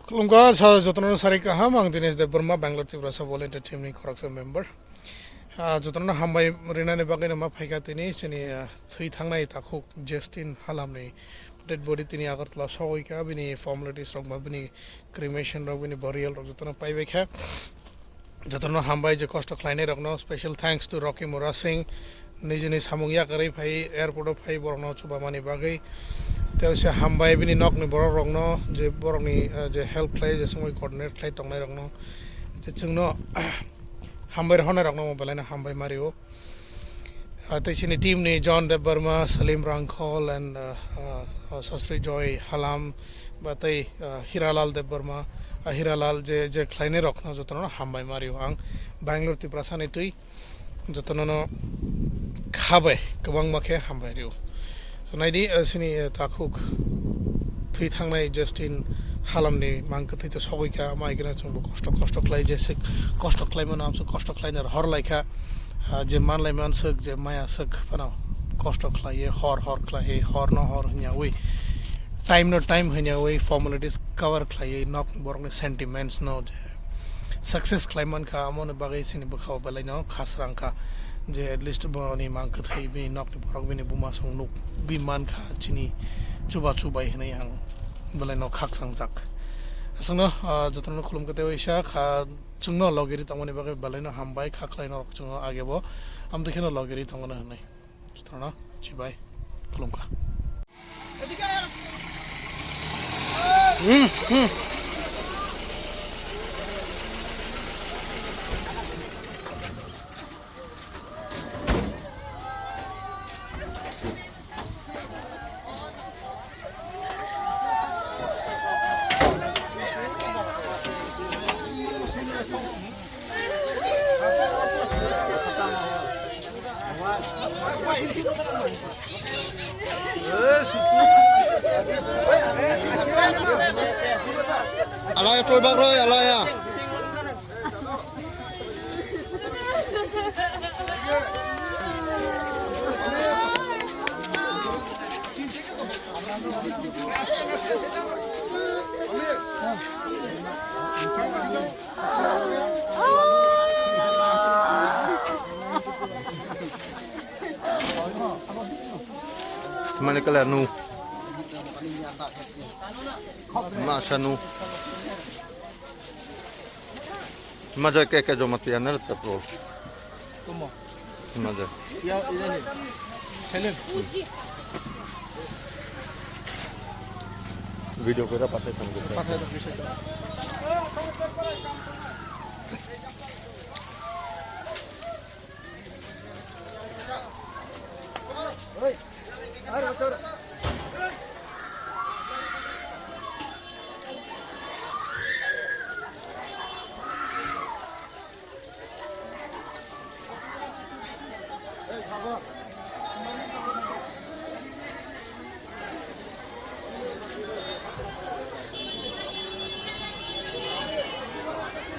Kulungka sa jotono sari kaham ang dinis de Burma Bangalore tibrasa volunteer team ni correction member. Jotono hambai rina ne bagay na maphaika tini sini thui thangnai takhuk Jestin halam ni dead body tini agartala sokgui ka bini formalities rok ma bini cremation rok bini burial rok jotono paibai kha. Jotono hambai je kosto khlainai rok no special thanks to Rocky Mora Singh nijini samungya karai phai airport of phai borno chubamani bagay तेवसे hambai bini nok ni borok rok no je borok ni je help khlai je samoi coordinate khlai tongnai rok no je chungno hambai honai rok no belai na hambai mario teisini team ni John de Burma Salim Rangkhol and Sasri Joy halam batai Hiralal de Burma Hiralal je khlainai rok no jotono hambai mario ang Bangalore ti prasani tui jotono no khabai kabang makhe hambai rio so naidi sini takhuk thui thangnai Jestin halamni mang kwthui to sokgui ka maigena chung kosto khlai je sik kosto khlai man amsu kosto khlai nar hor laika je manlai mansuk je maya suk pano kosto khlai hor khlai hor no hor hnya oi time no time hnya oi formalities cover khlai nok borong sentiments no je success khlai man kha amon bagai sini bukhaw balai no khasrang kha je at least boni mang kwthui bi nok ni borok bini buma song nuk bi man kha chini chubai hne yang balai no khak sang jak asungno jotono khulum kate oisa kha chungno logiri tangoni bagai balai no hambai khaklai no chungno agebo am dekhino logiri tangona hne jotono chibai khulum ka Alaya trôi bác rồi, alaya. Mana kalian nu? Masa nu? Maja kayak jo mati anar tapro. Tumo. Maja. Ya ini. Selim. Video kira pakai tanggung. Pakai tapi bisa. Oi. Ayo motor.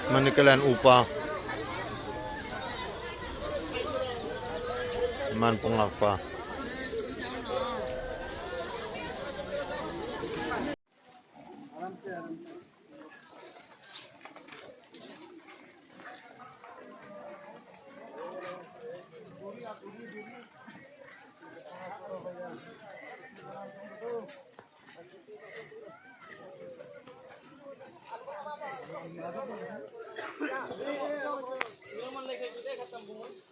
Manikalan upa man pengapa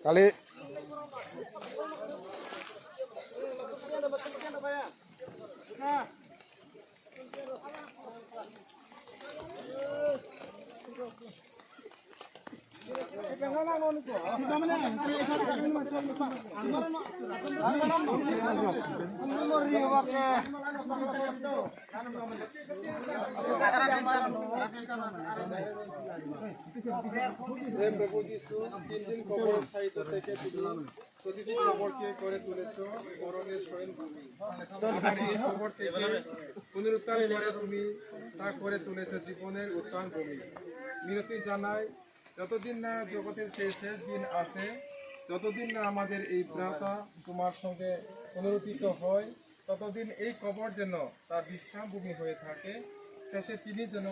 kali প্রভু যিশু 3 দিন কবর সাহিত্য থেকে প্রতিটি কবরকে করে তুলেছ মরণের শয়নভূমি কবর থেকে পুনরুত্থান করে তুমি তা করে তুলেছ জীবনের উত্থান ভূমি মিনতি জানাই যতদিন না জগতের শেষ দিন আসে যতদিন না আমাদের এই প্রাতা তোমার সঙ্গে পুনরুত্থিত হয় ততদিন এই কবর যেন তার বিশ্রাম ভূমি হয়ে থাকে শেষে তিনি যেন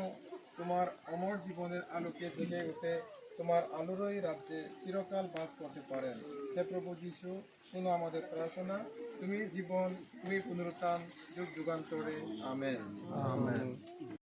তোমার অমর জীবনের আলোকে জেগে উঠে তোমার আলোরই রাজ্যে চিরকাল বাস করতে পারেন। হে প্রভু যীশু, শোনো আমাদের প্রার্থনা। তুমি জীবন, তুমি পুনরুত্থান, যুগ যুগান্তরে। আমেন। আমেন।